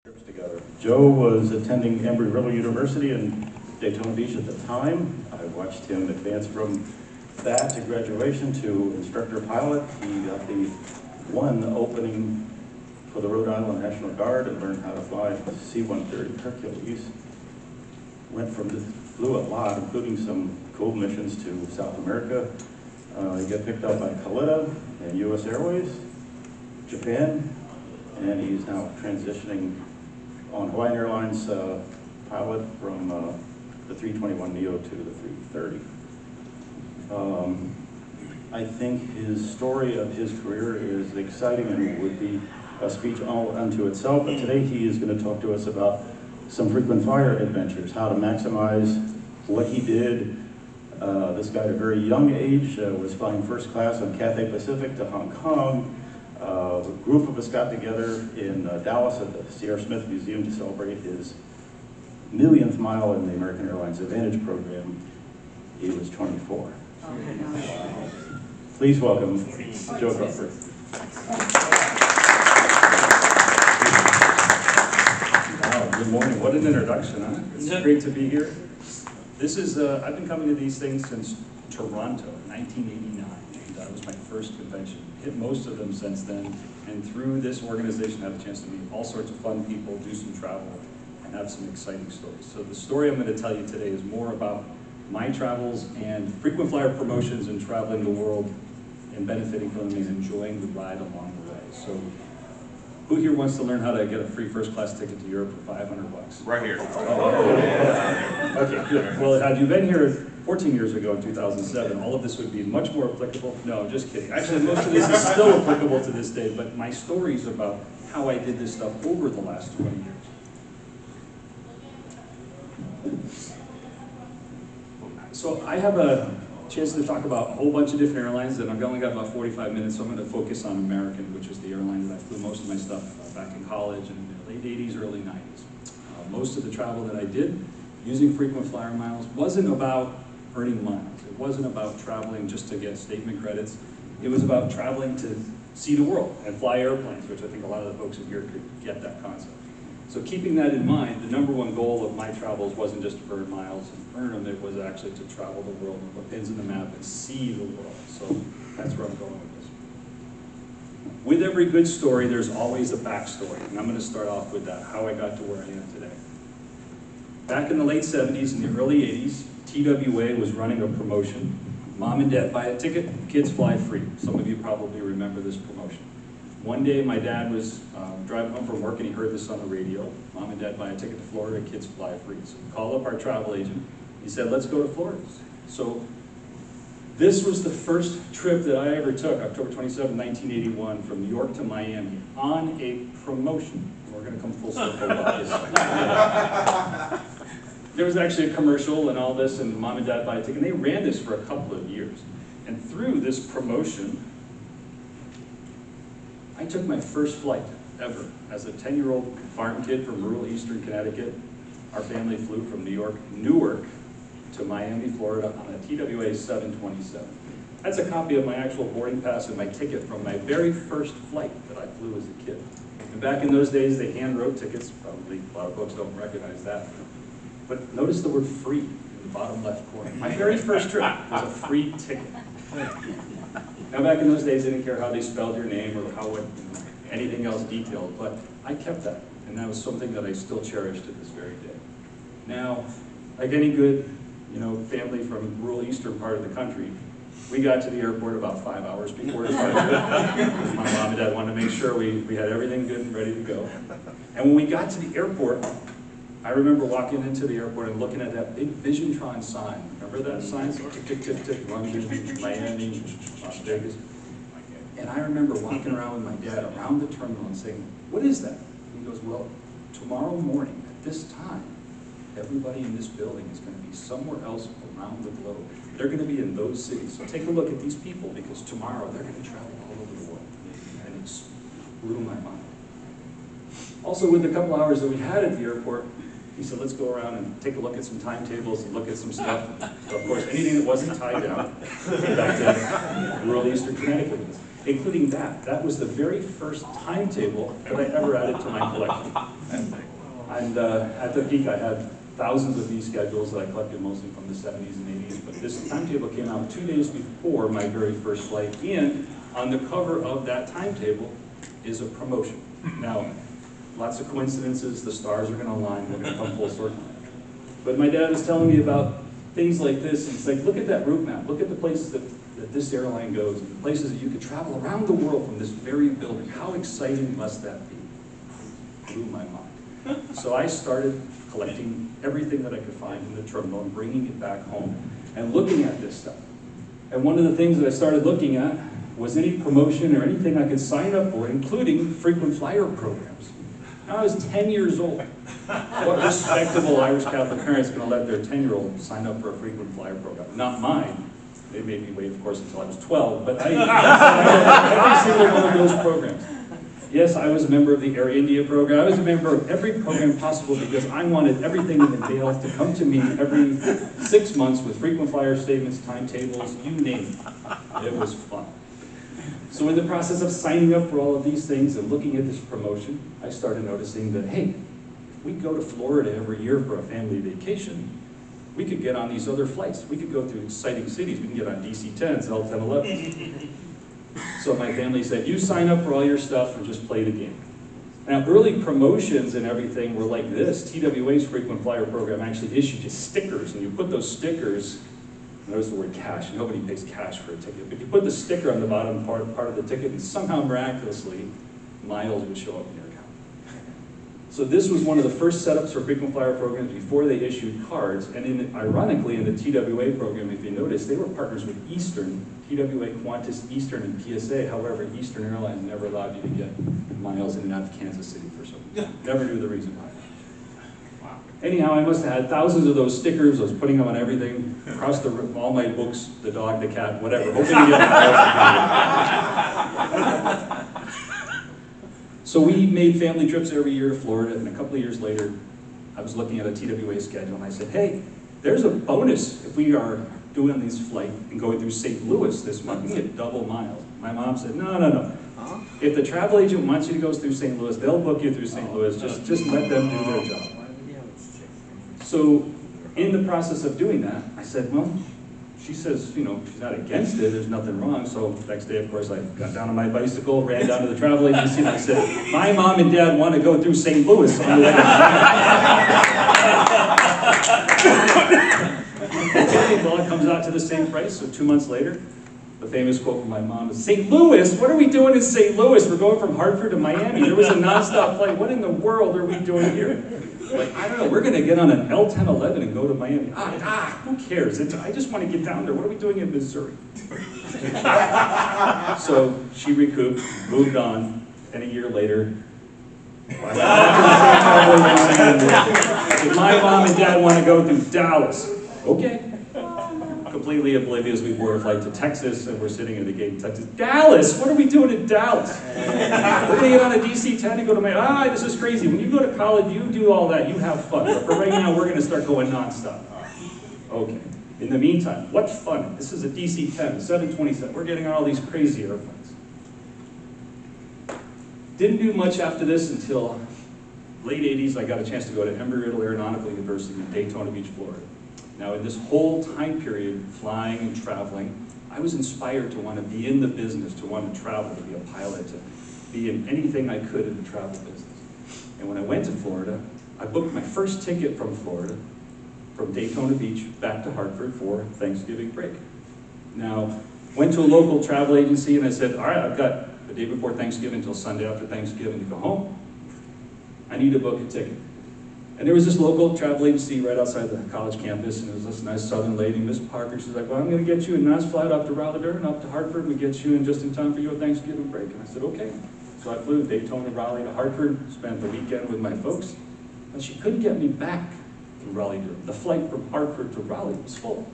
Trips together. Joe was attending Embry-Riddle University in Daytona Beach at the time. I watched him advance from that to graduation to instructor pilot. He got the one opening for the Rhode Island National Guard and learned how to fly the C-130 Hercules. Flew a lot, including some cool missions to South America. He got picked up by Kalitta and US Airways, Japan, and he's now transitioning on Hawaiian Airlines pilot from the 321neo to the 330. I think his story of his career is exciting and would be a speech all unto itself, but today he is going to talk to us about some frequent flyer adventures, how to maximize what he did. This guy at a very young age was flying first class on Cathay Pacific to Hong Kong. A group of us got together in Dallas at the C.R. Smith Museum to celebrate his millionth mile in the American Airlines Advantage program. He was 24. Please welcome Joe Crawford. Wow, good morning. What an introduction, huh? It's great to be here. This is, I've been coming to these things since Toronto, 1989. That was my first convention. Hit most of them since then, and through this organization I had a chance to meet all sorts of fun people, do some travel, and have some exciting stories. So the story I'm going to tell you today is more about my travels and frequent flyer promotions and traveling the world and benefiting from them and enjoying the ride along the way. So who here wants to learn how to get a free first class ticket to Europe for $500? Right here. Oh, okay, good. Well, had you been here 14 years ago in 2007, all of this would be much more applicable. No, just kidding. Actually, most of this is still applicable to this day, but my stories about how I did this stuff over the last 20 years. So I have a chance to talk about a whole bunch of different airlines, and I've only got about 45 minutes, so I'm going to focus on American, which is the airline that I flew most of my stuff back in college and in the late 80s, early 90s. Most of the travel that I did using frequent flyer miles wasn't about earning miles. It wasn't about traveling just to get statement credits. It was about traveling to see the world and fly airplanes, which I think a lot of the folks in here could get that concept. So keeping that in mind, the #1 goal of my travels wasn't just to earn miles and earn them, it was actually to travel the world and put pins in the map and see the world. So that's where I'm going with this. With every good story, there's always a backstory, and I'm going to start off with that, how I got to where I am today. Back in the late 70s and the early 80s, TWA was running a promotion. Mom and Dad buy a ticket, kids fly free. Some of you probably remember this promotion. One day my dad was driving home from work and he heard this on the radio. Mom and Dad buy a ticket to Florida, kids fly free. So we called up our travel agent. He said, let's go to Florida. So this was the first trip that I ever took, October 27, 1981, from New York to Miami on a promotion. We're going to come full circle about this. There was actually a commercial and all this, and Mom and Dad buy a ticket, and they ran this for a couple of years. And through this promotion, I took my first flight ever. As a 10-year-old farm kid from rural eastern Connecticut, our family flew from Newark to Miami, Florida on a TWA 727. That's a copy of my actual boarding pass and my ticket from my very first flight that I flew as a kid. And back in those days, they hand-wrote tickets. Probably a lot of folks don't recognize that. But notice the word free in the bottom left corner. My very first trip was a free ticket. Now back in those days, they didn't care how they spelled your name or how anything else detailed, but I kept that. And that was something that I still cherish to this very day. Now, like any good family from rural eastern part of the country, we got to the airport about 5 hours before the flight. My mom and dad wanted to make sure we had everything good and ready to go. And when we got to the airport, I remember walking into the airport and looking at that big Visiontron sign. Remember that sign? Tick, tick, tick, tick, London, Miami, Las Vegas. And I remember walking around with my dad around the terminal and saying, what is that? And he goes, well, tomorrow morning at this time, everybody in this building is going to be somewhere else around the globe. They're going to be in those cities. So take a look at these people, because tomorrow they're going to travel all over the world. And it blew my mind. Also, with the couple hours that we had at the airport, he said, let's go around and take a look at some timetables and look at some stuff. So of course, anything that wasn't tied down, back to rural eastern Connecticut. including that. That was the very first timetable that I ever added to my collection. And at the peak, I had thousands of these schedules that I collected mostly from the 70s and 80s, but this timetable came out 2 days before my very first flight, and on the cover of that timetable is a promotion. Now, lots of coincidences, the stars are going to align, we're going to come full circle. But my dad was telling me about things like this, and it's like, look at that route map, look at the places that this airline goes, and the places that you could travel around the world from this very building. How exciting must that be? Blew my mind. So I started collecting everything that I could find in the terminal and bringing it back home and looking at this stuff. And one of the things that I started looking at was any promotion or anything I could sign up for, including frequent flyer programs. Now, I was 10 years old. What respectable Irish Catholic parents going to let their 10-year-old sign up for a frequent flyer program? Not mine. They made me wait, of course, until I was 12, but I every single one of those programs. Yes, I was a member of the Air India program. I was a member of every program possible because I wanted everything in the mail to come to me every 6 months with frequent flyer statements, timetables, you name it. It was fun. So in the process of signing up for all of these things and looking at this promotion, I started noticing that, hey, if we go to Florida every year for a family vacation, we could get on these other flights. We could go to exciting cities. We can get on DC-10s, L-1011s. So my family said, you sign up for all your stuff and just play the game. Now, early promotions and everything were like this. TWA's frequent flyer program actually issued you stickers, and you put those stickers, notice the word cash, nobody pays cash for a ticket, but you put the sticker on the bottom part of the ticket, and somehow miraculously, miles would show up in your account. So this was one of the first setups for frequent flyer programs before they issued cards, and ironically, in the TWA program, if you notice, they were partners with Eastern, TWA, Qantas, Eastern, and PSA. However, Eastern Airlines never allowed you to get miles in and out of Kansas City for some reason. Never knew the reason why. Wow. Anyhow, I must have had thousands of those stickers. I was putting them on everything, across the room, all my books, the dog, the cat, whatever, hoping to get miles. So we made family trips every year to Florida, and a couple of years later, I was looking at a TWA schedule, and I said, hey, there's a bonus if we are doing this flight and going through St. Louis this month. We get double miles. My mom said, no. If the travel agent wants you to go through St. Louis, they'll book you through St. Louis. Just let them do their job. So in the process of doing that, I said, well, she says, you know, she's not against it, there's nothing wrong. So the next day, of course, I got down on my bicycle, ran down to the travel agency, and I said, my mom and dad want to go through St. Louis on the way. Okay, well, it comes out to the same price. So 2 months later, the famous quote from my mom is, St. Louis? What are we doing in St. Louis? We're going from Hartford to Miami. There was a nonstop flight. What in the world are we doing here? Like, I don't know, we're going to get on an L-1011 and go to Miami. Who cares? I just want to get down there. What are we doing in Missouri? So she recouped, moved on, and a year later, my mom and dad want to go through Dallas. Okay. Completely oblivious, we board a flight to Texas, and we're sitting at the gate in Texas. Dallas? What are we doing in Dallas? We're going to get on a DC-10 and go to Miami. This is crazy. When you go to college, you do all that. You have fun. But for right now, we're going to start going nonstop. Okay. In the meantime, what fun. This is a DC-10, a 727. We're getting on all these crazy airplanes. Didn't do much after this until late 80s. I got a chance to go to Embry-Riddle Aeronautical University in Daytona Beach, Florida. Now, in this whole time period, flying and traveling, I was inspired to want to be in the business, to want to travel, to be a pilot, to be in anything I could in the travel business. And when I went to Florida, I booked my first ticket from Florida, from Daytona Beach back to Hartford for Thanksgiving break. Now, went to a local travel agency and I said, all right, I've got the day before Thanksgiving until Sunday after Thanksgiving to go home. I need to book a ticket. And there was this local travel agency right outside the college campus, and there was this nice southern lady, Miss Parker. She's like, well, I'm going to get you a nice flight up to Raleigh-Durham, up to Hartford. We get you in just in time for your Thanksgiving break. And I said, okay. So I flew Daytona, Raleigh to Hartford, spent the weekend with my folks. And she couldn't get me back to Raleigh-Durham. The flight from Hartford to Raleigh was full.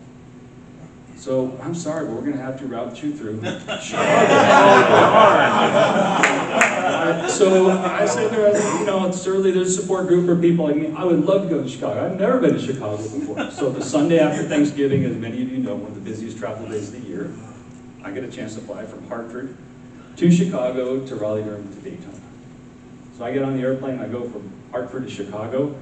So I'm sorry, but we're going to have to route you through Chicago. So I said to her, you know, it's early, there's a support group for people like me. I would love to go to Chicago. I've never been to Chicago before. So the Sunday after Thanksgiving, as many of you know, one of the busiest travel days of the year, I get a chance to fly from Hartford to Chicago, to Raleigh-Durham, to Daytona. So I get on the airplane, I go from Hartford to Chicago,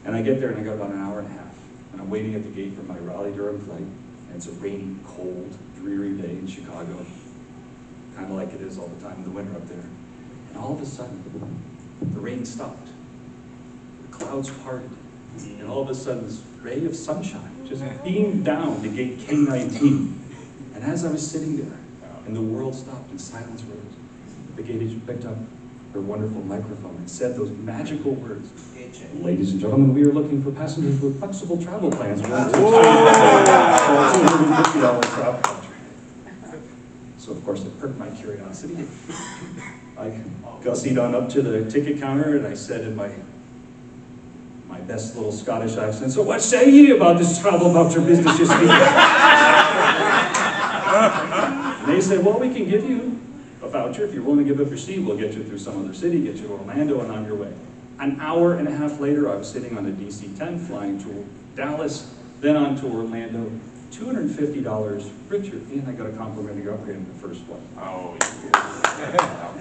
and I get there and I got about an hour and a half. And I'm waiting at the gate for my Raleigh-Durham flight, and it's a rainy, cold, dreary day in Chicago, kind of like it is all the time in the winter up there. And all of a sudden, the rain stopped. The clouds parted. And all of a sudden, this ray of sunshine just beamed down to gate K19. And as I was sitting there, and the world stopped and silence rose, the gate agent picked up her wonderful microphone and said those magical words, "Ladies and gentlemen, we are looking for passengers with flexible travel plans. We're going to $250 travel voucher." So of course, it perked my curiosity. I gussied on up to the ticket counter and I said in my best little Scottish accent, "So what say ye about this travel voucher business you speak?" And they said, "Well, we can give you a voucher. If you're willing to give up your seat, we'll get you through some other city, get you to Orlando, and on your way." An hour and a half later, I was sitting on a DC-10 flying to Dallas, then on to Orlando, $250 richer, and I got a complimentary upgrade in the first flight. Oh, yeah.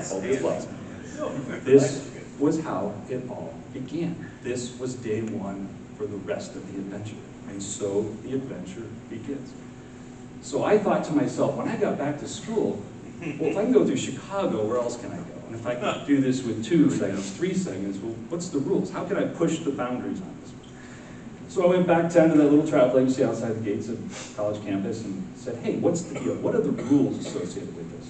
This was how it all began. This was day one for the rest of the adventure. And so the adventure begins. So I thought to myself, when I got back to school, well, if I can go through Chicago, where else can I go? And if I can do this with 2 segments, 3 segments, well, what's the rules? How can I push the boundaries on this? So I went back down to that little travel agency outside the gates of college campus and said, "Hey, what's the deal? What are the rules associated with this?"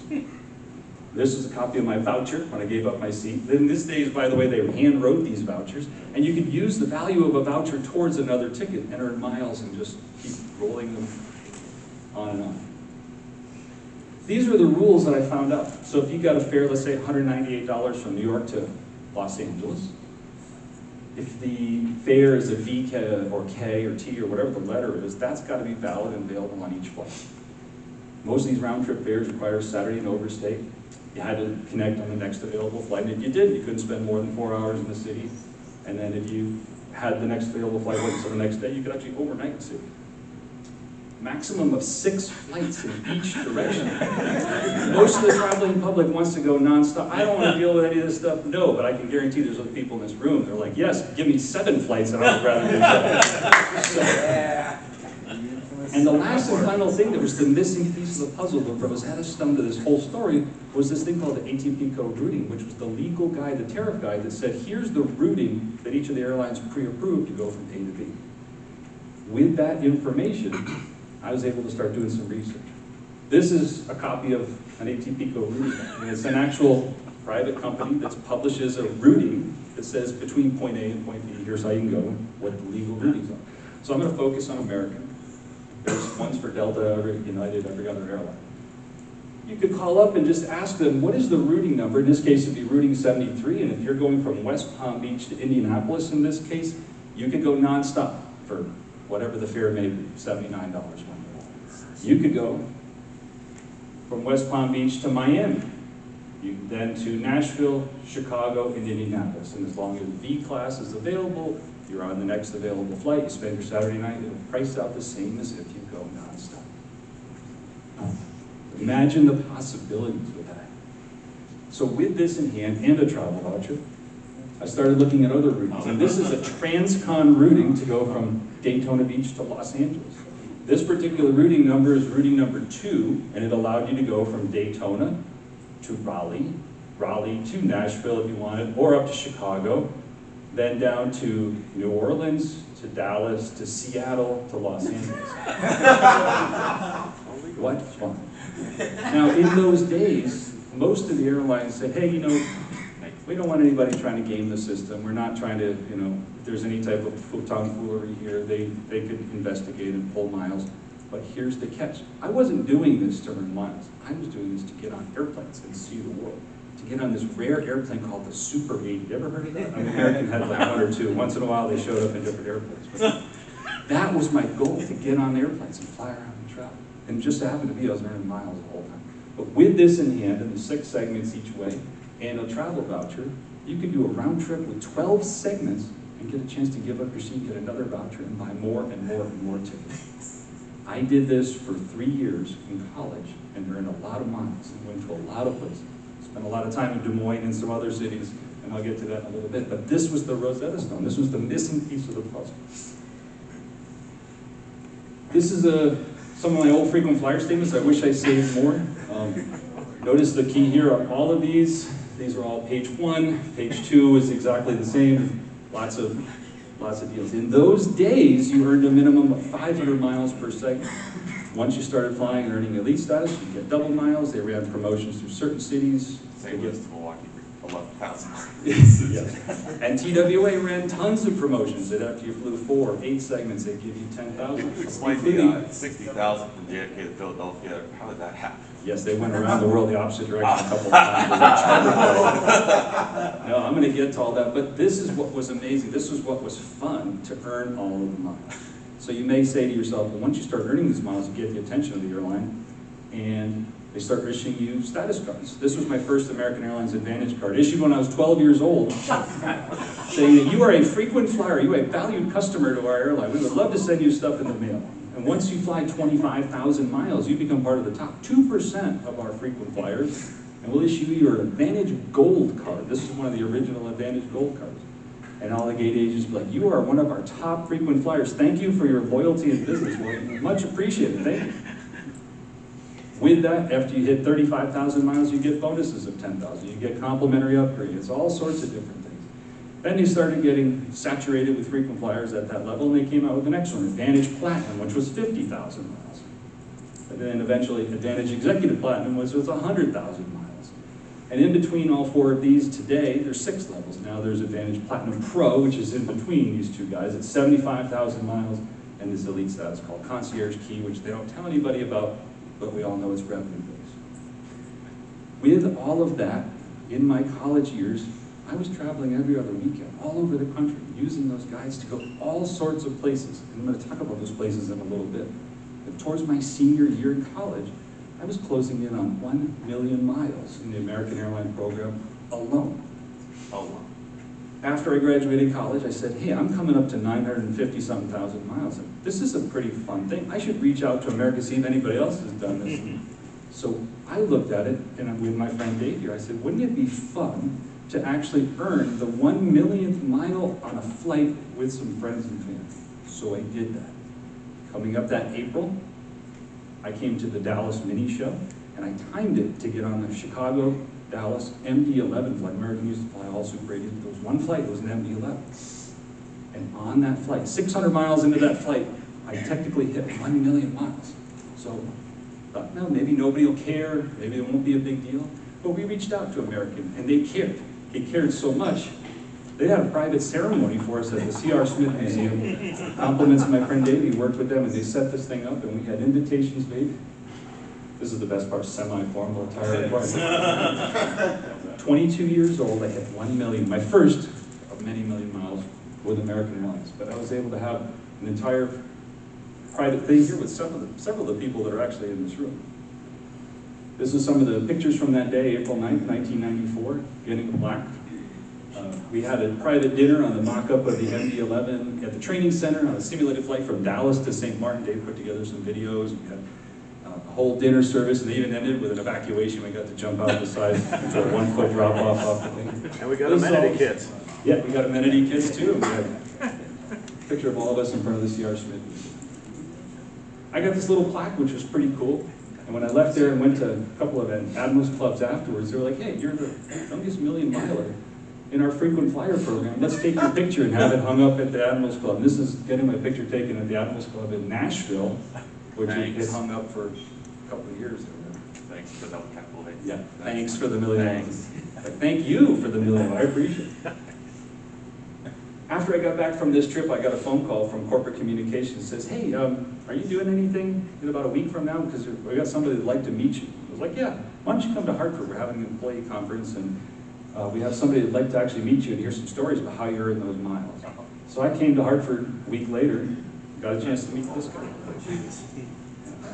This is a copy of my voucher when I gave up my seat. In these days, by the way, they hand wrote these vouchers, and you could use the value of a voucher towards another ticket and earn miles and just keep rolling them on and on. These are the rules that I found out. So if you got a fare, let's say $198 from New York to Los Angeles, if the fare is a V or K or T or whatever the letter is, that's got to be valid and available on each flight. Most of these round-trip fares require Saturday and overstay. You had to connect on the next available flight, and if you did, you couldn't spend more than 4 hours in the city. And then if you had the next available flight until the next day, you could actually overnight in the city. Maximum of 6 flights in each direction. Most of the traveling public wants to go nonstop. I don't want to deal with any of this stuff. No, but I can guarantee there's other people in this room. They're like, yes, give me 7 flights and I would rather do that. And the last and final thing that was the missing piece of the puzzle that was added stone to this whole story was this thing called the ATP code routing, which was the legal guide, the tariff guide that said, here's the routing that each of the airlines pre-approved to go from A to B. With that information, I was able to start doing some research. This is a copy of an ATP code routing, and it's an actual private company that publishes a routing that says between point A and point B, here's how you can go, what the legal routings are. So I'm going to focus on American. There's ones for Delta, United, every other airline. You could call up and just ask them, what is the routing number? In this case, it'd be routing 73, and if you're going from West Palm Beach to Indianapolis in this case, you could go nonstop for whatever the fare may be, $79 one way. You could go from West Palm Beach to Miami, then to Nashville, Chicago, and Indianapolis. And as long as V class is available, you're on the next available flight, you spend your Saturday night, it'll price out the same as if you go nonstop. Imagine the possibilities with that. So with this in hand and a travel voucher, I started looking at other routes. And this is a transcon routing to go from Daytona Beach to Los Angeles. This particular routing number is routing number 2, and it allowed you to go from Daytona to Raleigh, Raleigh to Nashville if you wanted, or up to Chicago, then down to New Orleans, to Dallas, to Seattle, to Los Angeles. What fun. Now, in those days, most of the airlines said, hey, we don't want anybody trying to game the system. We're not trying to, if there's any type of tomfoolery here, they could investigate and pull miles. But here's the catch. I wasn't doing this to earn miles. I was doing this to get on airplanes and see the world. To get on this rare airplane called the Super 80. You ever heard of that? American had like 1 or 2. Once in a while they showed up in different airplanes. But that was my goal, to get on airplanes and fly around and travel. And it just happened to be I was earning miles the whole time. But with this in hand, and the 6 segments each way, and a travel voucher, you could do a round trip with 12 segments and get a chance to give up your seat, get another voucher, and buy more and more and more tickets. I did this for 3 years in college and earned a lot of miles and went to a lot of places. Spent a lot of time in Des Moines and some other cities, and I'll get to that in a little bit. But this was the Rosetta Stone. This was the missing piece of the puzzle. This is some of my old frequent flyer statements. I wish I saved more. Notice the key here on all of these. These are all page 1. Page 2 is exactly the same. Lots of deals. In those days, you earned a minimum of 500 miles per segment. Once you started flying and earning elite status, you get double miles. They ran promotions through certain cities. Same as Milwaukee, 11,000. Yes. And TWA ran tons of promotions that after you flew 4 or 8 segments, they give you 10,000. Explain the 60,000 from JFK to Philadelphia. How did that happen? Yes, they went around the world the opposite direction a couple of times. No, I'm going to get to all that, but this is what was amazing. This was what was fun, to earn all of the miles. So you may say to yourself, well, once you start earning these miles, you get the attention of the airline, and they start issuing you status cards. This was my first American Airlines Advantage card, issued when I was 12 years old, saying that you are a frequent flyer, you are a valued customer to our airline. We would love to send you stuff in the mail. And once you fly 25,000 miles, you become part of the top 2% of our frequent flyers, and we'll issue you your Advantage Gold card. This is one of the original Advantage Gold cards. And all the gate agents be like, you are one of our top frequent flyers. Thank you for your loyalty in business. Well, much appreciated. Thank you. With that, after you hit 35,000 miles, you get bonuses of 10,000. You get complimentary upgrades, all sorts of different things. Then they started getting saturated with frequent flyers at that level, and they came out with the next one, Advantage Platinum, which was 50,000 miles. And then eventually Advantage Executive Platinum, which was 100,000 miles. And in between all 4 of these today, there's 6 levels. Now there's Advantage Platinum Pro, which is in between these 2 guys. It's 75,000 miles, and this elite status called Concierge Key, which they don't tell anybody about, but we all know it's revenue-based. With all of that, in my college years, I was traveling every other weekend, all over the country, using those guides to go all sorts of places. And I'm going to talk about those places in a little bit. But towards my senior year in college, I was closing in on 1 million miles in the American Airline program alone. After I graduated college, I said, hey, I'm coming up to 950-something thousand miles. This is a pretty fun thing. I should reach out to America, see if anybody else has done this. So I looked at it, and with my friend Dave here, I said, wouldn't it be fun to actually earn the 1 millionth mile on a flight with some friends and family? So I did that. Coming up that April, I came to the Dallas mini show, and I timed it to get on the Chicago Dallas MD-11 flight. American used to fly all Super 80s. There was one flight, it was an MD-11. And on that flight, 600 miles into that flight, I technically hit 1 million miles. So I thought, no, maybe nobody will care, maybe it won't be a big deal. But we reached out to American, and they cared. They cared so much, they had a private ceremony for us at the C.R. Smith Museum. Compliments of my friend Dave, he worked with them, and they set this thing up, and we had invitations made. This is the best part, semi-formal attire requirement. 22 years old, I hit 1 million, my first of many million miles with American Airlines. But I was able to have an entire private thing here with several of the people that are actually in this room. This is some of the pictures from that day, April 9th, 1994, getting the plaque. We had a private dinner on the mock-up of the MD-11 at the training center on a simulated flight from Dallas to St. Martin. Dave put together some videos. We had a whole dinner service, and they even ended with an evacuation. We got to jump out the side to a 1-foot drop-off off the thing. And we got amenity kits. Yeah, we got amenity kits too. We had a picture of all of us in front of the C.R. Smith. I got this little plaque, which was pretty cool. And when I left there and went to a couple of Admirals clubs afterwards, they were like, hey, you're the youngest million miler in our frequent flyer program. Let's take your picture and have it hung up at the Admirals Club. And this is getting my picture taken at the Admirals Club in Nashville, which it hung up for a couple of years. Thanks for that capital A. Yeah, thanks for the million. Thank you for the million. I appreciate it. After I got back from this trip, I got a phone call from corporate communications that says, hey, are you doing anything in about a week from now? Because we got somebody that'd like to meet you. I was like, yeah, why don't you come to Hartford? We're having an employee conference, and we have somebody that'd like to actually meet you and hear some stories about how you're in those miles. So I came to Hartford a week later, got a chance to meet this guy.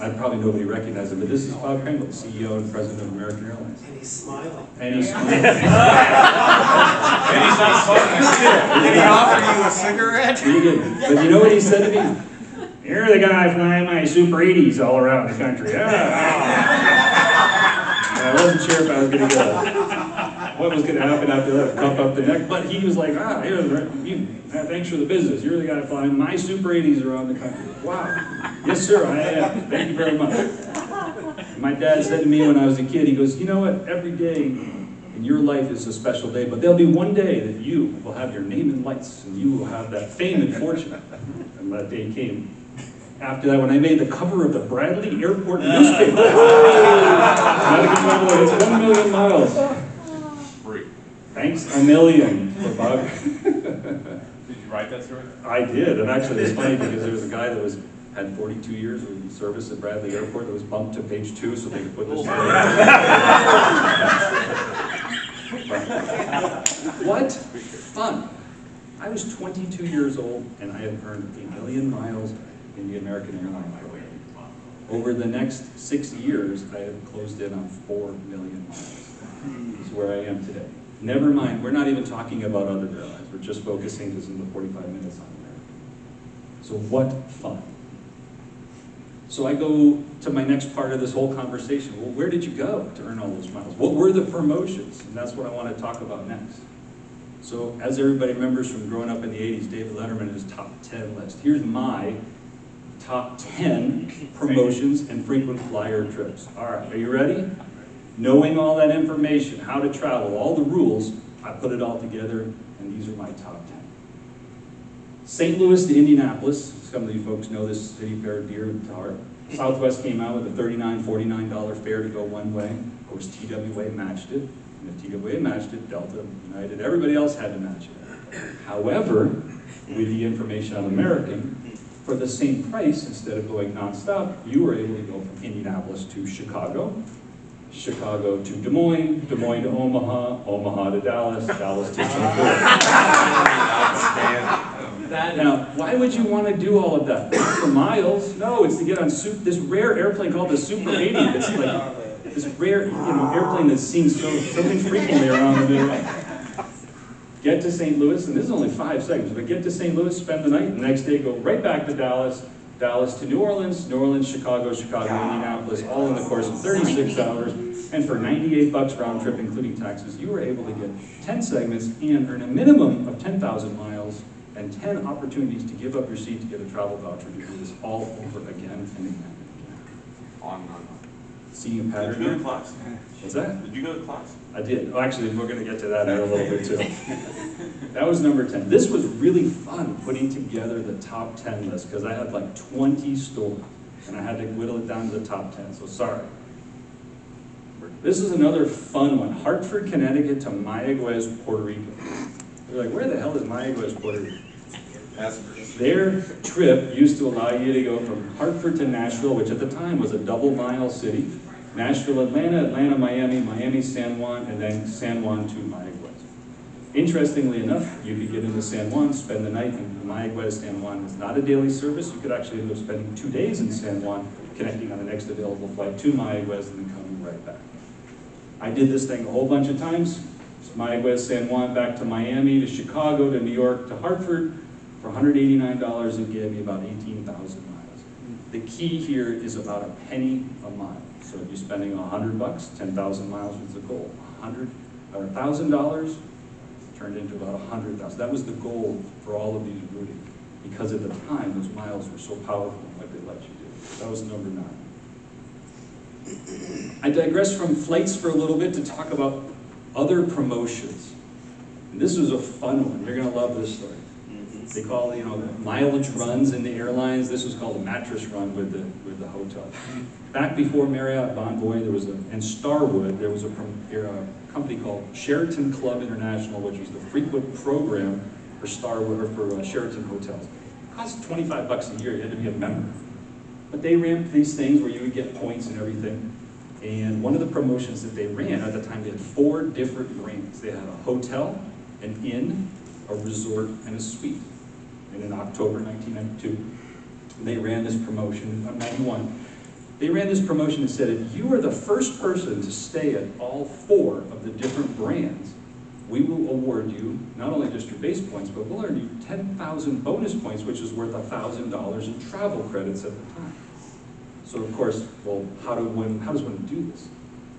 I'd probably nobody recognize him, but this is Bob Kringle, the CEO and president of American Airlines. And he's smiling. And he's smiling. And he's not smoking. Did he offer you a cigarette? He did. But you know what he said to me? You're the guy flying my Super 80s all around the country. And I wasn't sure if I was going to get what was going to happen after that, cup up the neck. But he was like, thanks for the business. You're the guy flying my Super 80s around the country. Wow. Yes, sir, I am. Thank you very much. And my dad said to me when I was a kid, he goes, you know what, every day in your life is a special day, but there'll be one day that you will have your name in lights and you will have that fame and fortune. And that day came. After that, when I made the cover of the Bradley Airport newspaper. It's 1 million miles. Free. Thanks a million for Bob. Did you write that story? I did, and actually it's funny because there was a guy that had 42 years of service at Bradley Airport that was bumped to page 2 so they could put this story. What fun! I was 22 years old and I had earned 1 million miles in the American Airline program. Over the next 6 years, I have closed in on 4 million miles. This is where I am today. Never mind, we're not even talking about other airlines. We're just focusing this in the 45 minutes on American. So what fun. So I go to my next part of this whole conversation. Well, where did you go to earn all those miles? What were the promotions? And that's what I want to talk about next. So as everybody remembers from growing up in the 80s, David Letterman and his top 10 list. Here's my top 10 promotions and frequent flyer trips. All right, are you ready? Knowing all that information, how to travel, all the rules, I put it all together, and these are my top 10. St. Louis to Indianapolis. Some of you folks know this city fare dear to heart. Southwest came out with a $39, $49 fare to go one way. Of course, TWA matched it. And if TWA matched it, Delta, United, everybody else had to match it. However, with the information on American, for the same price, instead of going nonstop, you were able to go from Indianapolis to Chicago, Chicago to Des Moines, Des Moines to Omaha, Omaha to Dallas, Dallas to St. Louis. Now, why would you want to do all of that? For miles? No, it's to get on this rare airplane called the Super 80. It's like this rare airplane that's seen so infrequently around the Midwest. Get to St. Louis, and this is only 5 seconds, but get to St. Louis, spend the night, and the next day go right back to Dallas, Dallas to New Orleans, New Orleans, Chicago, Chicago, Indianapolis, all in the course of 36 hours. And for $98 round trip, including taxes, you were able to get 10 segments and earn a minimum of 10,000 miles and 10 opportunities to give up your seat to get a travel voucher to do this all over again and again. On. Seeing a pattern Did you go here? to class? What's that? Did you go to class? I did. Oh, actually, we're going to get to that in a little bit too. That was number 10. This was really fun putting together the top 10 list because I had like 20 stores and I had to whittle it down to the top 10, so sorry. This is another fun one. Hartford, Connecticut to Mayaguez, Puerto Rico. You're like, where the hell is Mayaguez, Puerto Rico? Their trip used to allow you to go from Hartford to Nashville, which at the time was a double-mile city. Nashville, Atlanta, Atlanta, Miami, Miami, San Juan, and then San Juan to Mayaguez. Interestingly enough, you could get into San Juan, spend the night in Mayaguez. San Juan is not a daily service. You could actually end up spending 2 days in San Juan, connecting on the next available flight to Mayaguez and then coming right back. I did this thing a whole bunch of times. Mayaguez, San Juan, back to Miami, to Chicago, to New York, to Hartford. For $189, it gave me about 18,000 miles. The key here is about a penny a mile. So if you're spending $100, 10,000 miles was the goal. $1,000 turned into about 100,000. That was the goal for all of these routing, because at the time those miles were so powerful, like they let you do. That was number 9. I digress from flights for a little bit to talk about other promotions. And this was a fun one. You're going to love this story. They call, mileage runs in the airlines. This was called a mattress run with the hotel. Back before Marriott Bonvoy, and Starwood, there was a company called Sheraton Club International, which was the frequent program for Starwood or for Sheraton hotels. It cost $25 a year. You had to be a member. But they ran these things where you would get points and everything. And one of the promotions that they ran at the time, they had 4 different brands. They had a hotel, an inn, a resort, and a suite. And in October 1992, they ran this promotion, 91. They ran this promotion and said, if you are the first person to stay at all 4 of the different brands, we will award you not only just your base points, but we'll earn you 10,000 bonus points, which is worth $1,000 in travel credits at the time. So of course, well, how does one do this?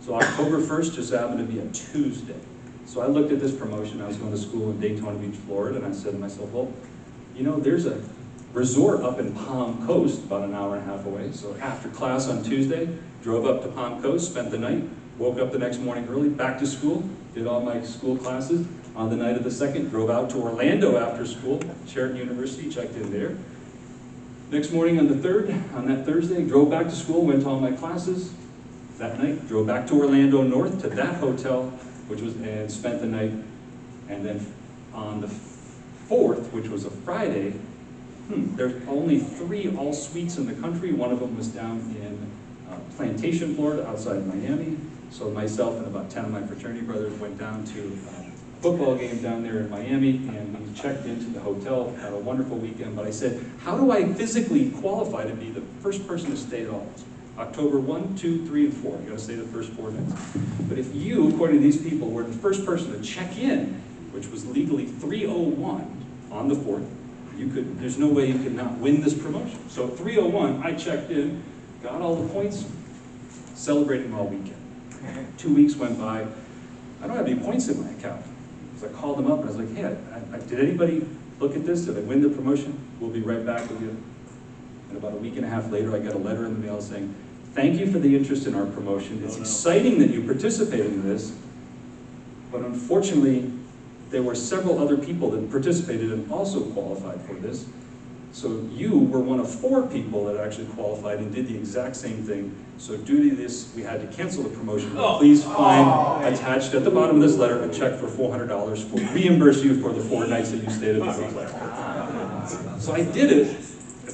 So October 1st just happened to be a Tuesday. So I looked at this promotion. I was going to school in Daytona Beach, Florida, and I said to myself, well, you know, there's a resort up in Palm Coast, about an hour and a half away. So after class on Tuesday, drove up to Palm Coast, spent the night, woke up the next morning early, back to school, did all my school classes. On the night of the 2nd, drove out to Orlando after school, Sheridan University, checked in there. Next morning on the 3rd, on that Thursday, drove back to school, went to all my classes. That night, drove back to Orlando North to that hotel, and spent the night. And then on the 4th, which was a Friday, there's only 3 all suites in the country. One of them was down in Plantation, Florida, outside Miami. So myself and about 10 of my fraternity brothers went down to a football game down there in Miami, and we checked into the hotel, had a wonderful weekend. But I said, how do I physically qualify to be the first person to stay at all? October 1, 2, 3, and 4. You gotta stay the first 4 nights. But if you, according to these people, were the first person to check in, which was legally 3:01 on the 4th, there's no way you could not win this promotion. So at 3:01, I checked in, got all the points, celebrating all weekend. 2 weeks went by. I don't have any points in my account. So I called them up and I was like, hey, did anybody look at this? Did I win the promotion? We'll be right back with you. And about a week and a half later, I got a letter in the mail saying, thank you for the interest in our promotion. It's exciting that you participated in this, but unfortunately, there were several other people that participated and also qualified for this. So you were one of 4 people that actually qualified and did the exact same thing. So due to this, we had to cancel the promotion. Please find attached at the bottom of this letter a check for $400 for reimburse you for the 4 nights that you stayed at the hotel. So I did it,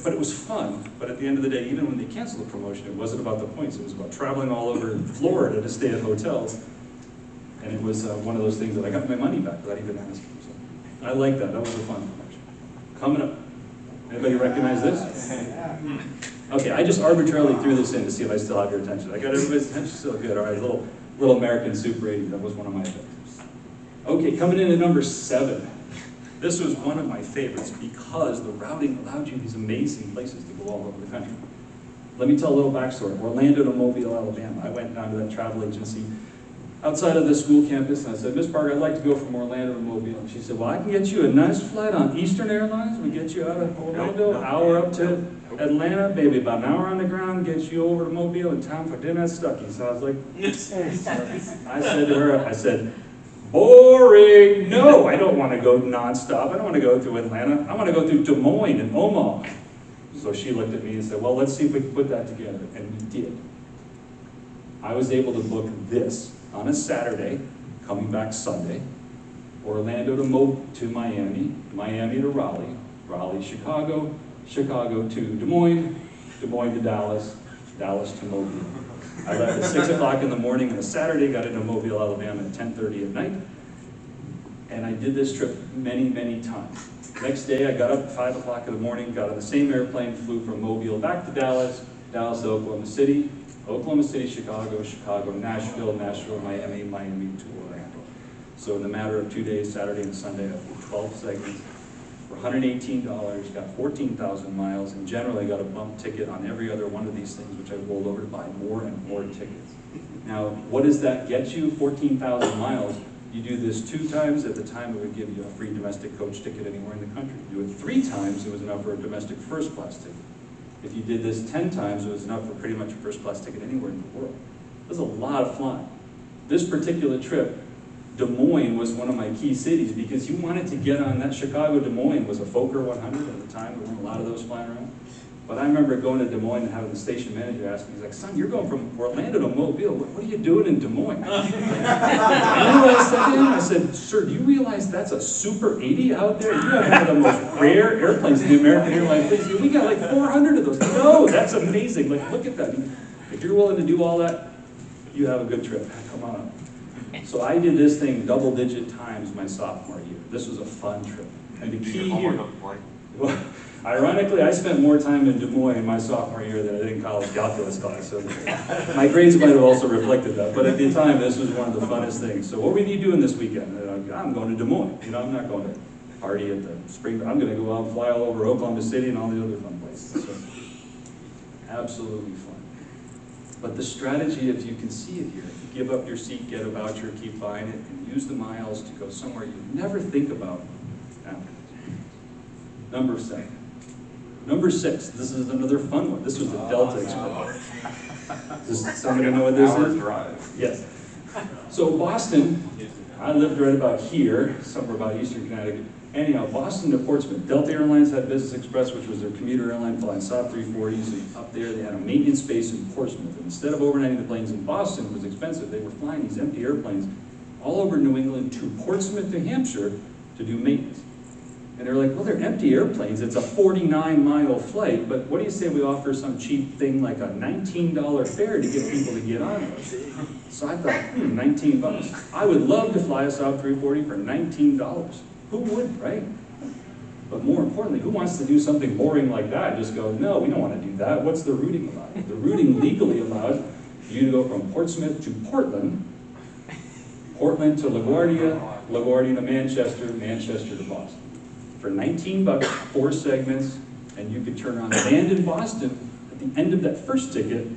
but it was fun. But at the end of the day, even when they canceled the promotion, it wasn't about the points. It was about traveling all over Florida to stay at hotels. And it was one of those things that I got my money back without even asking. So I like that. That was a fun promotion. Coming up. Anybody recognize this? Okay, I just arbitrarily threw this in to see if I still have your attention. I got everybody's attention still good. All right, little American Soup rating. That was one of my favorites. Okay, coming in at number 7. This was one of my favorites because the routing allowed you these amazing places to go all over the country. Let me tell a little backstory. Orlando to Mobile, Alabama. I went down to that travel agency outside of the school campus, and I said, Miss Parker, I'd like to go from Orlando to Mobile. And she said, well, I can get you a nice flight on Eastern Airlines. We get you out of Orlando, hour up to Atlanta, maybe about an hour on the ground, get you over to Mobile in time for dinner at Stuckey. So I was like, I said to her, I said, boring. No, I don't want to go nonstop. I don't want to go through Atlanta. I want to go through Des Moines and Omaha. So she looked at me and said, well, let's see if we can put that together. And we did. I was able to book this on a Saturday, coming back Sunday, Orlando to Miami, Miami to Raleigh, Raleigh, Chicago, Chicago to Des Moines, Des Moines to Dallas, Dallas to Mobile. I left at 6 o'clock in the morning on a Saturday, got into Mobile, Alabama at 10:30 at night, and I did this trip many, many times. Next day, I got up at 5 o'clock in the morning, got on the same airplane, flew from Mobile back to Dallas, Dallas to Oklahoma City, Chicago, Chicago, Nashville, Nashville, Miami, Miami to Orlando. So in the matter of 2 days, Saturday and Sunday, I flew 12 segments for $118, got 14,000 miles, and generally got a bump ticket on every other one of these things, which I rolled over to buy more and more tickets. Now, what does that get you? 14,000 miles. You do this 2 times, at the time it would give you a free domestic coach ticket anywhere in the country. You do it 3 times, it was enough for a domestic first class ticket. If you did this 10 times, it was enough for pretty much a first class ticket anywhere in the world. There's a lot of flying. This particular trip, Des Moines was one of my key cities because you wanted to get on that. Chicago Des Moines was a Fokker 100 at the time. There weren't a lot of those flying around. But I remember going to Des Moines and having the station manager ask me, he's like, son, you're going from Orlando to Mobile. What are you doing in Des Moines? And you know what I said to him? I said, sir, do you realize that's a Super 80 out there? You have one of the most rare airplanes in the American Airline fleet. We got like 400 of those. No, that's amazing. Like, look at that. If you're willing to do all that, you have a good trip. Come on up. So I did this thing double-digit times my sophomore year. This was a fun trip. And the key here... Well, ironically, I spent more time in Des Moines in my sophomore year than I did in college calculus class, so my grades might have also reflected that. But at the time, this was one of the funnest things. So what were you doing this weekend? I'm going to Des Moines. You know, I'm not going to party at the spring. I'm going to go out and fly all over Oklahoma City and all the other fun places. So absolutely fun. But the strategy, if you can see it here, give up your seat, get a voucher, keep buying it, and use the miles to go somewhere you never think about. Number 7. Number 6, this is another fun one. This was the Delta Express. Does somebody know what this is? Drive. Yes. So Boston, I lived right about here, somewhere about Eastern Connecticut. Anyhow, Boston to Portsmouth. Delta Airlines had Business Express, which was their commuter airline flying Saab 340s. Up there, they had a maintenance base in Portsmouth. And instead of overnighting the planes in Boston, it was expensive. They were flying these empty airplanes all over New England to Portsmouth, New Hampshire to do maintenance. And they're like, well, they're empty airplanes. It's a 49-mile flight, but what do you say we offer some cheap thing like a $19 fare to get people to get on it? So I thought, $19. I would love to fly a Saab 340 for $19. Who would, right? But more importantly, who wants to do something boring like that? Just go, no, we don't want to do that. What's the routing about? The routing legally allows you to go from Portsmouth to Portland, Portland to LaGuardia, LaGuardia to Manchester, Manchester to Boston. For $19, 4 segments, and you could turn around, land in Boston at the end of that first ticket,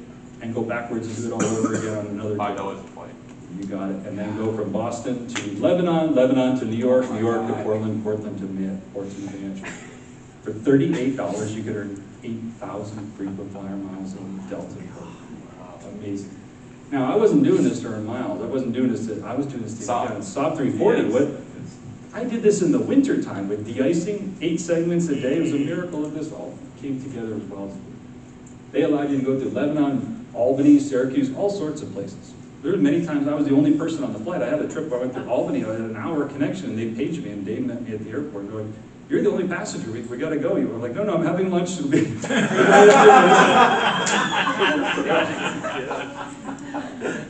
and go backwards and do it all over again on another ticket. $5 a flight. You got it. And then go from Boston to Lebanon, Lebanon to New York, New York to Portland, Portland to Portsmouth, New Hampshire. For $38, you could earn 8,000 frequent flyer miles in Delta. Amazing. Now, I wasn't doing this to earn miles. I wasn't doing this to, I was doing this to get on Saab 340. Yes. What? I did this in the winter time with de-icing, 8 segments a day. It was a miracle that this all came together as well. They allowed you to go to Lebanon, Albany, Syracuse, all sorts of places. There were many times I was the only person on the flight. I had a trip where I went to Albany. I had an hour connection, and they paged me, and Dave met me at the airport going, you're the only passenger. We got to go. You were like, no, I'm having lunch. It'll be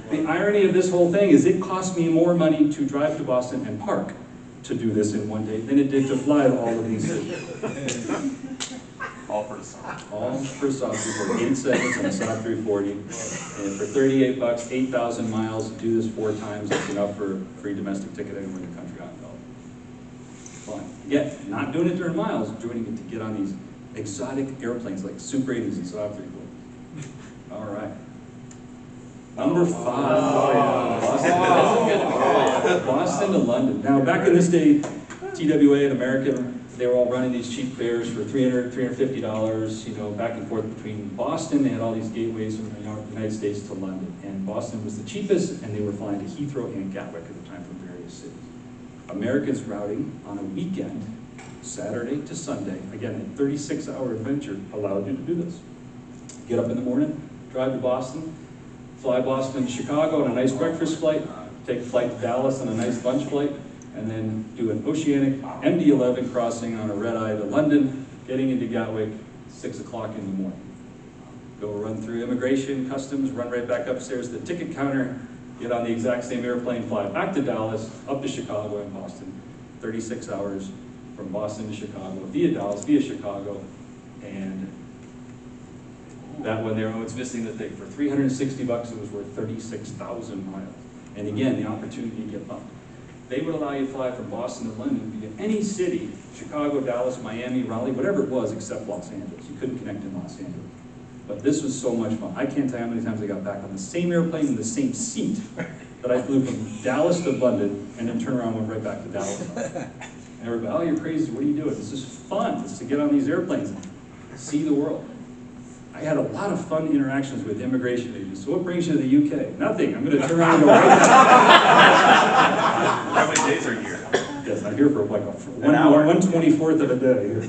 The irony of this whole thing is it cost me more money to drive to Boston and park to do this in one day than it did to fly to all of these cities. All for the summer. All for a Saab 340, 8 segments on a Saab 340, and for $38, 8,000 miles, do this 4 times, it's enough for a free domestic ticket anywhere in the country on Delta. Fine. Again, not doing it during miles, doing it to get on these exotic airplanes like Super 80s and Saab 340. All right. Number 5. Boston to London. Now, back in this day, TWA and American, they were all running these cheap fares for $300, $350, you know, back and forth between Boston. They had all these gateways from the United States to London. And Boston was the cheapest, and they were flying to Heathrow and Gatwick at the time from various cities. Americans routing on a weekend, Saturday to Sunday, again, a 36-hour adventure allowed you to do this. Get up in the morning, drive to Boston, fly Boston to Chicago on a nice breakfast flight, take a flight to Dallas on a nice lunch flight, and then do an oceanic MD-11 crossing on a red-eye to London, getting into Gatwick 6 o'clock in the morning. Go run through immigration, customs, run right back upstairs to the ticket counter, get on the exact same airplane, fly back to Dallas, up to Chicago and Boston. 36 hours from Boston to Chicago, via Dallas, via Chicago, and that one there, oh, it's missing the thing. For $360, it was worth 36,000 miles. And again, the opportunity to get bumped. They would allow you to fly from Boston to London to get any city, Chicago, Dallas, Miami, Raleigh, whatever it was, except Los Angeles. You couldn't connect in Los Angeles. But this was so much fun. I can't tell you how many times I got back on the same airplane in the same seat that I flew from Dallas to London and then turned around and went right back to Dallas. And everybody, oh, you're crazy, what are you doing? This is fun. It's to get on these airplanes and see the world. I had a lot of fun interactions with immigration agents. So what brings you to the UK? Nothing. I'm going to turn around and go right back. How many days are you here? Yes, I'm here for like a 1/24th of a day.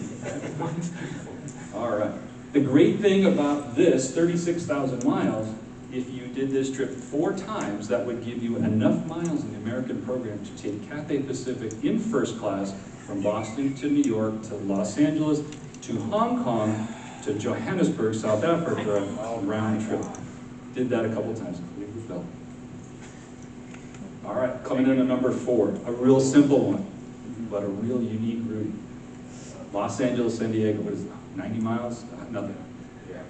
All right. The great thing about this 36,000 miles, if you did this trip 4 times, that would give you enough miles in the American program to take Cathay Pacific in first class from Boston to New York to Los Angeles to Hong Kong to Johannesburg, South Africa, round trip. Did that a couple times. All right, coming in at number 4, a real simple one, but a real unique route. Los Angeles, San Diego, what is it, 90 miles? Nothing.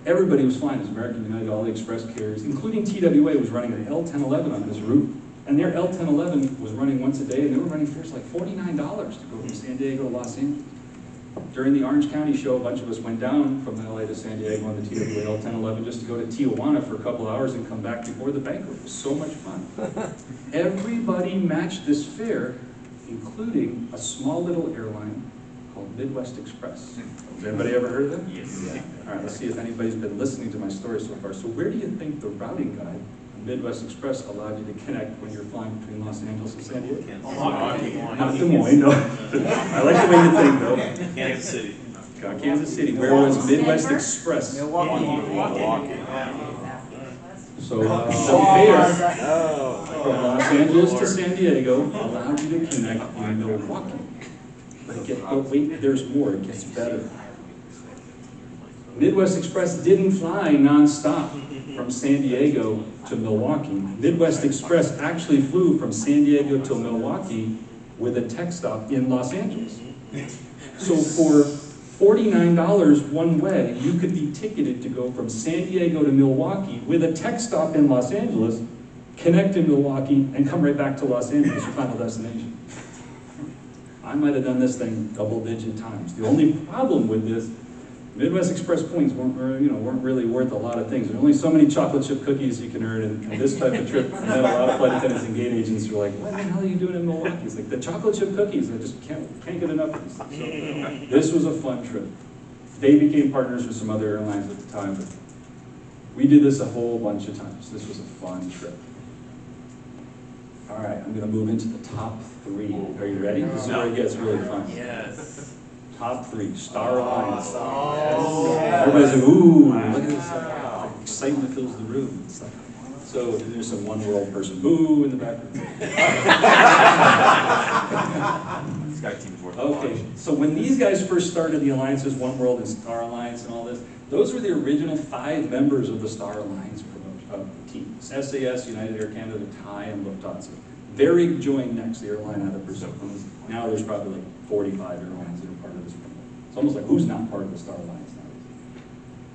Everybody was flying. It was American, United, all the express carriers, including TWA was running an L1011 on this route. And their L1011 was running once a day, and they were running fares like $49 to go from San Diego to Los Angeles. During the Orange County show, a bunch of us went down from LA to San Diego on the TWA L1011 just to go to Tijuana for a couple of hours and come back before the banquet. It was so much fun. Everybody matched this fare, including a small little airline called Midwest Express. Has anybody ever heard of them? Yes. Yeah. All right, let's see if anybody's been listening to my story so far. So where do you think the routing guide on Midwest Express allowed you to connect when you're flying between Los Angeles and San Diego? Not Des Moines, no. I like the way you think, though. Kansas City. Kansas City. Where was Midwest Express? Milwaukee. So the fare from Los Angeles to San Diego allowed you to connect in Milwaukee. But wait, there's more. It gets better. Midwest Express didn't fly nonstop from San Diego to Milwaukee. Midwest Express actually flew from San Diego to Milwaukee with a tech stop in Los Angeles. So for $49 one way, you could be ticketed to go from San Diego to Milwaukee with a tech stop in Los Angeles, connect to Milwaukee, and come right back to Los Angeles, your final destination. I might have done this thing double-digit times. The only problem with this, Midwest Express points weren't really worth a lot of things. There's only so many chocolate chip cookies you can earn, and this type of trip, I met a lot of flight attendants and gate agents who are like, what the hell are you doing in Milwaukee? It's like, the chocolate chip cookies, I just can't get enough of these. So this was a fun trip. They became partners with some other airlines at the time, but we did this a whole bunch of times. This was a fun trip. All right, I'm going to move into the top 3. Are you ready? This is where it gets really fun. Yes. Top 3, Star Alliance. Everybody's like, ooh, look at this. Excitement fills the room. So there's some one world person, boo, in the background. Okay, so when these guys first started the alliances, One World and Star Alliance and all this, those were the original 5 members of the Star Alliance team. SAS, United Air Canada, Thai, and Lufthansa. Varig joined next, the airline out of Brazil. Now there's probably like 45 airlines that are part of this program. It's almost like who's not part of the Star Alliance nowadays.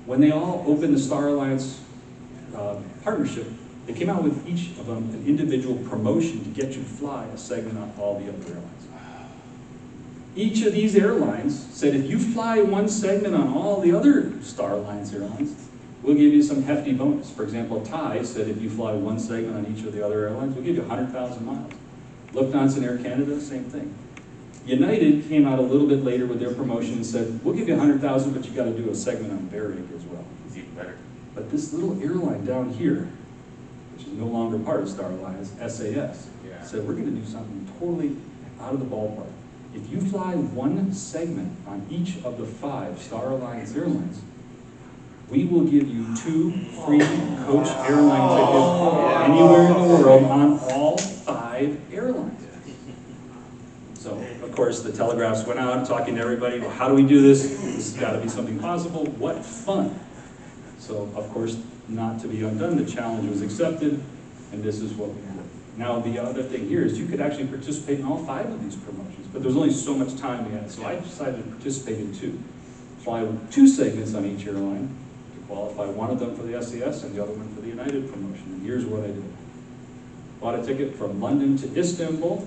When they all opened the Star Alliance partnership, they came out with each of them an individual promotion to get you to fly a segment on all the other airlines. Each of these airlines said, if you fly one segment on all the other Star Alliance airlines, we'll give you some hefty bonus. For example, Thai said if you fly one segment on each of the other airlines, we'll give you 100,000 miles. Lufthansa and Air Canada, same thing. United came out a little bit later with their promotion and said, we'll give you 100,000, but you got to do a segment on Varig as well. It's even better. But this little airline down here, which is no longer part of Star Alliance, SAS, said we're going to do something totally out of the ballpark. If you fly one segment on each of the 5 Star Alliance airlines, we will give you 2 free coach airline tickets anywhere in the world on all 5 airlines. So, of course, the telegraphs went out talking to everybody, well, how do we do this? This has got to be something possible. What fun. So, of course, not to be undone, the challenge was accepted, and this is what we did. Now, the other thing here is you could actually participate in all 5 of these promotions, but there's only so much time we had, so I decided to participate in 2. Fly 2 segments on each airline, qualify one of them for the SAS and the other one for the United promotion. And here's what I did. Bought a ticket from London to Istanbul,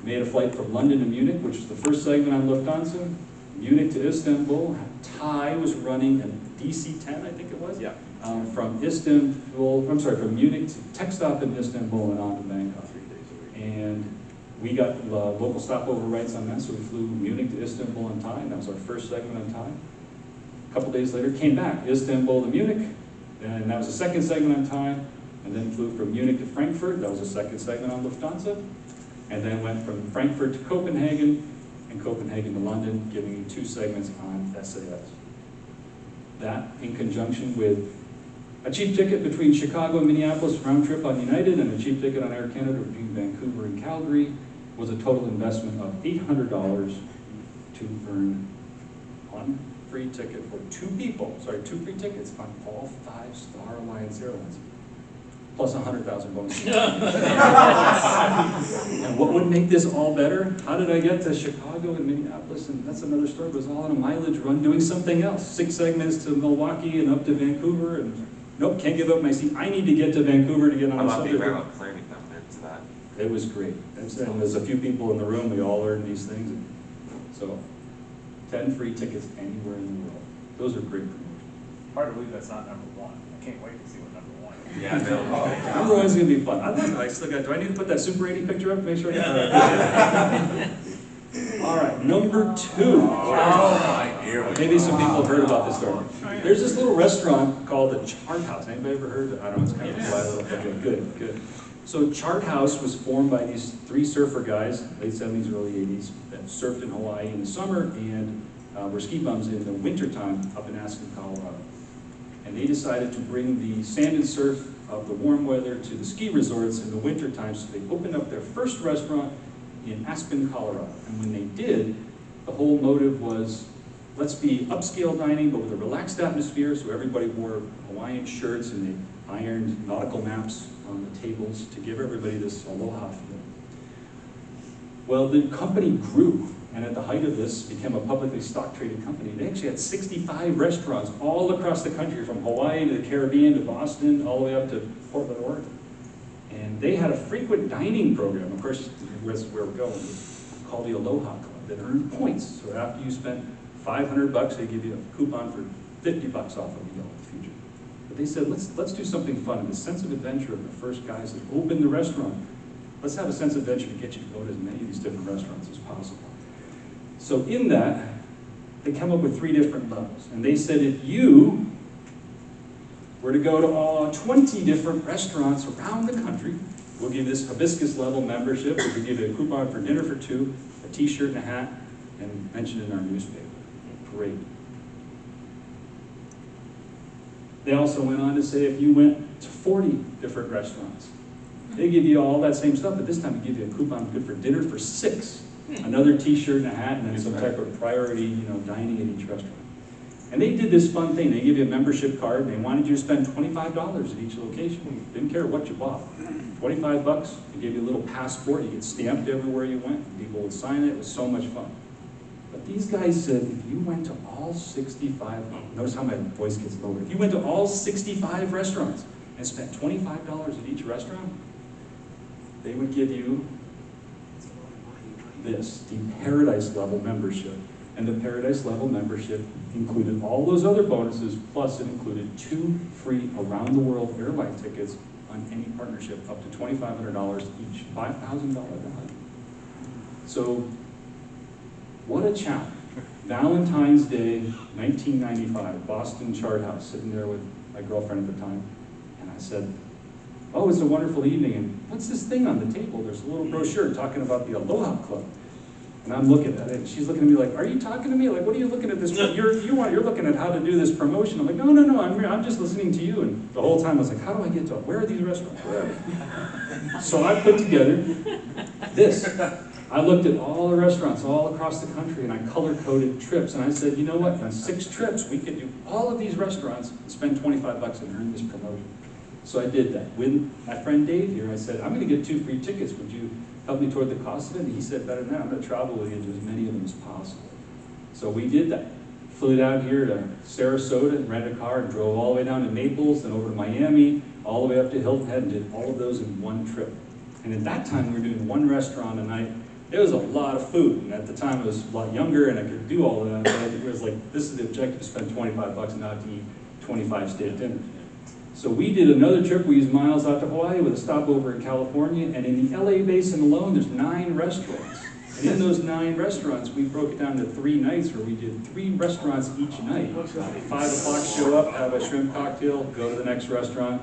made a flight from London to Munich, which was the first segment on Lufthansa. Munich to Istanbul. Thai was running a DC-10, I think it was. Yeah. From Munich to tech stop in Istanbul and on to Bangkok. And we got local stopover rights on that, so we flew Munich to Istanbul on Thai, and that was our first segment on Thai. A couple days later, came back, Istanbul to Munich, and that was the second segment on time, and then flew from Munich to Frankfurt, that was the second segment on Lufthansa, and then went from Frankfurt to Copenhagen, and Copenhagen to London, giving you 2 segments on SAS. That, in conjunction with a cheap ticket between Chicago and Minneapolis round trip on United, and a cheap ticket on Air Canada between Vancouver and Calgary, was a total investment of $800 to earn one free ticket for 2 free tickets on all 5 Star Alliance airlines, plus 100,000 bonus. And what would make this all better? How did I get to Chicago and Minneapolis? And that's another story. It was all on a mileage run doing something else. 6 segments to Milwaukee and up to Vancouver, and nope, can't give up my seat. I need to get to Vancouver to get on a subject. How about the planning coming into that? It was great. And there's a few people in the room, we all learned these things. So 10 free tickets anywhere in the world. Those are great promotions. Hard to believe that's not number one. I can't wait to see what number one is. Yeah, I know. Number one's gonna be fun. I still got, do I need to put that Super 80 picture up to make sure I get it? All right, number 2. Here we Maybe some people have heard about this story. There's this little restaurant called the Chart House. Anybody ever heard of it? I don't know, it's kind of a quiet little, okay, good, good. So Chart House was formed by these 3 surfer guys, late 70s, early 80s, that surfed in Hawaii in the summer and were ski bums in the wintertime up in Aspen, Colorado. And they decided to bring the sand and surf of the warm weather to the ski resorts in the wintertime, so they opened up their first restaurant in Aspen, Colorado. And when they did, the whole motive was, let's be upscale dining, but with a relaxed atmosphere, so everybody wore Hawaiian shirts and they ironed nautical maps on the tables to give everybody this aloha feel. Well, the company grew, and at the height of this, became a publicly stock traded company. They actually had 65 restaurants all across the country, from Hawaii to the Caribbean to Boston, all the way up to Portland, Oregon. And they had a frequent dining program, of course, that's where we're going, called the Aloha Club, that earned points. So after you spent $500, they give you a coupon for $50 off a meal in the future. But they said, let's do something fun. And the sense of adventure of the first guys that opened the restaurant, let's have a sense of adventure to get you to go to as many of these different restaurants as possible. So in that, they come up with 3 different levels. And they said, if you were to go to all 20 different restaurants around the country, we'll give you this hibiscus level membership, we'll give you a coupon for dinner for 2, a t-shirt and a hat, and mention in our newspaper. Great. They also went on to say if you went to 40 different restaurants, they give you all that same stuff, but this time they give you a coupon good for dinner for 6, another t-shirt and a hat, and then some type of priority, dining at each restaurant. And they did this fun thing. They give you a membership card, and they wanted you to spend $25 at each location. Didn't care what you bought. $25, they gave you a little passport, you get stamped everywhere you went, people would sign it, it was so much fun. But these guys said, if you went to all 65, notice how my voice gets lower, if you went to all 65 restaurants and spent $25 at each restaurant, they would give you this, the Paradise Level membership. And the Paradise Level membership included all those other bonuses, plus it included 2 free around-the-world airline tickets on any partnership up to $2,500 each, $5,000 value. So, what a challenge. Valentine's Day, 1995, Boston Chart House, sitting there with my girlfriend at the time, and I said, oh, it's a wonderful evening, and what's this thing on the table? There's a little brochure talking about the Aloha Club. And I'm looking at it, and she's looking at me like, are you talking to me? Like, what are you looking at this? You're looking at how to do this promotion. I'm like, no, I'm just listening to you. And the whole time I was like, how do I get to it? Where are these restaurants? Where are they? So I put together this. I looked at all the restaurants all across the country, and I color-coded trips. And I said, you know what? On 6 trips, we could do all of these restaurants and spend $25 and earn this promotion. So I did that. With my friend Dave here, I said, I'm going to get 2 free tickets. Would you help me toward the cost of it? And he said, better than that, I'm going to travel with you to as many of them as possible. So we did that. Flew down here to Sarasota and rented a car and drove all the way down to Naples, then over to Miami, all the way up to Hilton Head, and did all of those in one trip. And at that time, we were doing 1 restaurant a night. It was a lot of food, and at the time I was a lot younger and I could do all of that, but it was like, this is the objective, to spend $25 and not to eat 25 state dinners. So we did another trip. We used miles out to Hawaii with a stopover in California, and in the LA basin alone, there's 9 restaurants. And in those 9 restaurants, we broke it down to 3 nights where we did 3 restaurants each night. 5 o'clock, show up, have a shrimp cocktail, go to the next restaurant.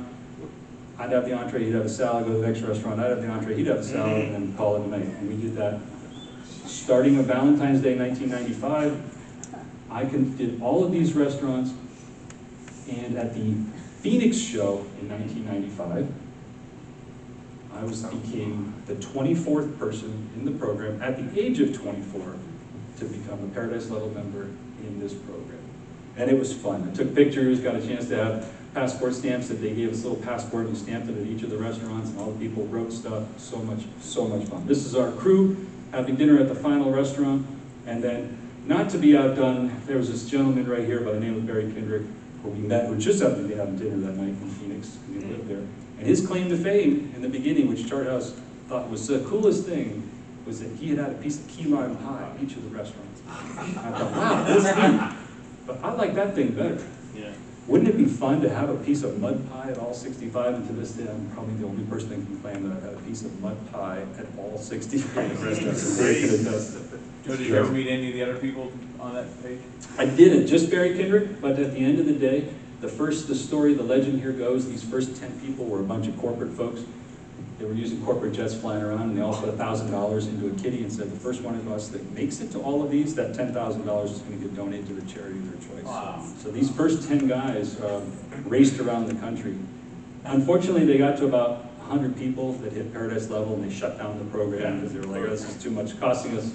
I'd have the entree, he'd have a salad, go to the next restaurant. I'd have the entree, he'd have a salad, and then call it a night. And we did that starting on Valentine's Day 1995. I did all of these restaurants, and at the Phoenix show in 1995, I became the 24th person in the program at the age of 24 to become a Paradise Level member in this program. And it was fun. I took pictures, got a chance to have passport stamps that they gave us a little passport and stamped it at each of the restaurants, and all the people wrote stuff. So much fun. This is our crew having dinner at the final restaurant, and then, not to be outdone, there was this gentleman right here by the name of Barry Kendrick, who we met, who just happened to be having dinner that night in Phoenix. We lived there. And his claim to fame in the beginning, which Chart House thought was the coolest thing, was that he had a piece of key lime pie at each of the restaurants. I thought, wow, that's neat. But I like that thing better. Yeah. Wouldn't it be fun to have a piece of mud pie at all 65? And to this day, I'm probably the only person that can claim that I've had a piece of mud pie at all 65 restaurants. They could attest. So did you ever meet any of the other people on that page? I didn't, just Barry Kindred, but at the end of the day, the story, the legend here goes, these first 10 people were a bunch of corporate folks. They were using corporate jets flying around, and they all put $1,000 into a kitty and said, the first one of us that makes it to all of these, that $10,000 is going to get donated to the charity of their choice. Wow. So these first 10 guys raced around the country. Unfortunately, they got to about 100 people that hit paradise level, and they shut down the program because they were like, oh, this is too much costing us.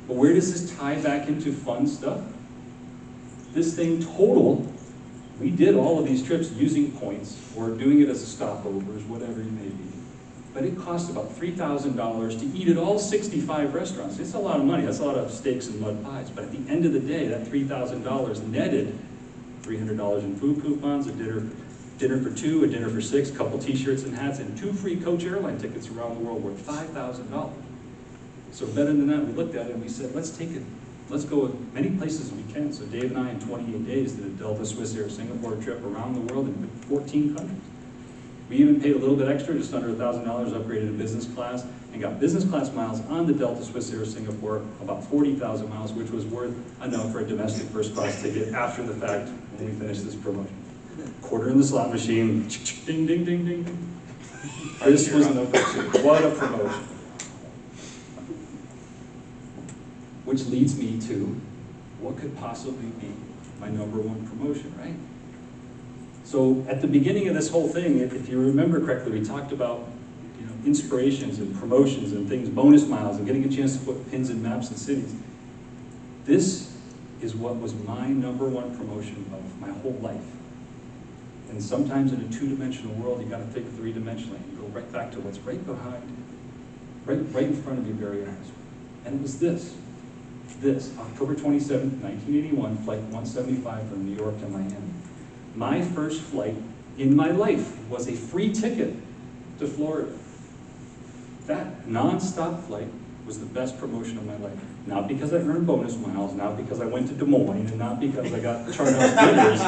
But where does this tie back into fun stuff? This thing total, we did all of these trips using points or doing it as a stopovers, whatever it may be. But it cost about $3,000 to eat at all 65 restaurants. It's a lot of money. That's a lot of steaks and mud pies. But at the end of the day, that $3,000 netted $300 in food coupons, a dinner for two, a dinner for six, a couple t-shirts and hats, and 2 free coach airline tickets around the world worth $5,000. So better than that, we looked at it and we said, let's take it. Let's go as many places as we can. So Dave and I, in 28 days, did a Delta, Swiss Air, Singapore trip around the world in 14 countries. We even paid a little bit extra, just under $1,000, upgraded to business class, and got business class miles on the Delta, Swiss Air, Singapore, about 40,000 miles, which was worth enough for a domestic first class ticket after the fact when we finished this promotion. Quarter in the slot machine, ding, ding, ding, ding, ding. This was no picture. What a promotion. Which leads me to what could possibly be my #1 promotion, right? So at the beginning of this whole thing, if you remember correctly, we talked about inspirations and promotions and things, bonus miles, and getting a chance to put pins in maps and cities. This is what was my #1 promotion of my whole life. And sometimes in a 2-dimensional world, you got to think 3-dimensionally and go right back to what's right behind, right in front of your very eyes. And it was this, October 27th, 1981, flight 175 from New York to Miami. My first flight in my life was a free ticket to Florida. That non-stop flight was the best promotion of my life. Not because I earned bonus miles, not because I went to Des Moines, and not because I got charge-off dinners,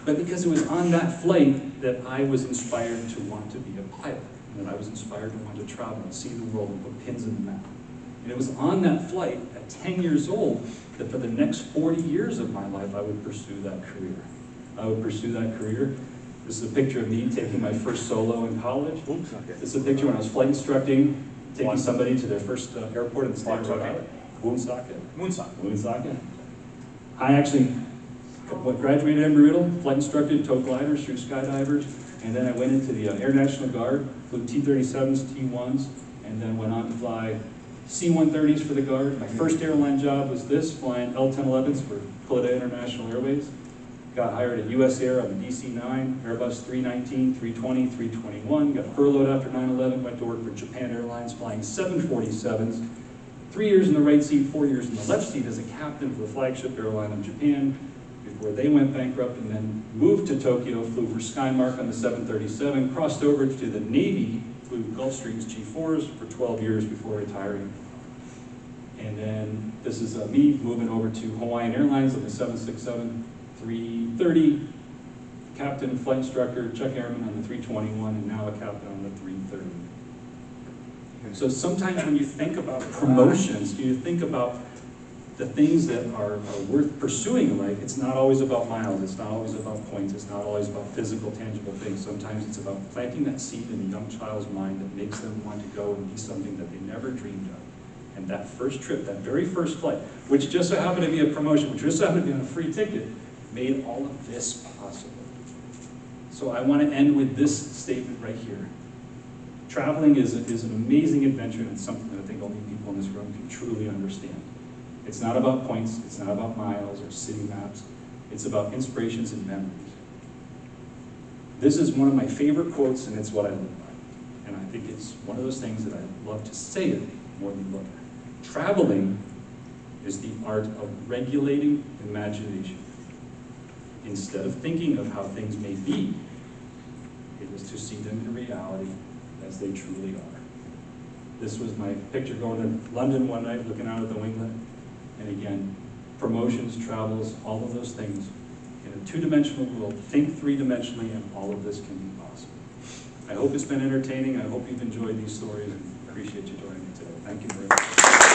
but because it was on that flight that I was inspired to want to be a pilot, and that I was inspired to want to travel and see the world and put pins in the map. And it was on that flight at 10 years old that for the next 40 years of my life, I would pursue that career. I would pursue that career. This is a picture of me taking my first solo in college. This is a picture when I was flight instructing, taking somebody to their first airport in the state of Rhode Island. Woonsocket. I actually graduated Embry-Riddle, flight instructed, tow gliders, through skydivers, and then I went into the Air National Guard, flew T-37s, T-1s, and then went on to fly C-130s for the Guard. My first airline job was this, flying L-1011s for Florida International Airways. Got hired at US Air on the DC-9, Airbus 319, 320, 321. Got furloughed after 9/11, went to work for Japan Airlines, flying 747s. 3 years in the right seat, 4 years in the left seat as a captain for the flagship airline of Japan before they went bankrupt, and then moved to Tokyo, flew for Skymark on the 737, crossed over to the Navy, flew Gulfstream's G4s for 12 years before retiring. And then this is me moving over to Hawaiian Airlines on the 767-330, captain, flight instructor, check airman on the 321, and now a captain on the 330. So sometimes when you think about promotions, you think about the things that are worth pursuing in life. It's not always about miles, it's not always about points, it's not always about physical, tangible things. Sometimes it's about planting that seed in a young child's mind that makes them want to go and be something that they never dreamed of. And that first trip, that very first flight, which just so happened to be a promotion, which just so happened to be on a free ticket, made all of this possible. So I want to end with this statement right here. Traveling is an amazing adventure, and it's something that I think only people in this room can truly understand. It's not about points, it's not about miles or city maps, it's about inspirations and memories. This is one of my favorite quotes, and it's what I live by. And I think it's one of those things that I love to say it more than look at. Traveling is the art of regulating imagination. Instead of thinking of how things may be, it is to see them in reality as they truly are. This was my picture going to London one night, looking out at the winglet. And again, promotions, travels, all of those things. In a two-dimensional world, think three-dimensionally, and all of this can be possible. I hope it's been entertaining. I hope you've enjoyed these stories, and appreciate you joining me today. Thank you very much.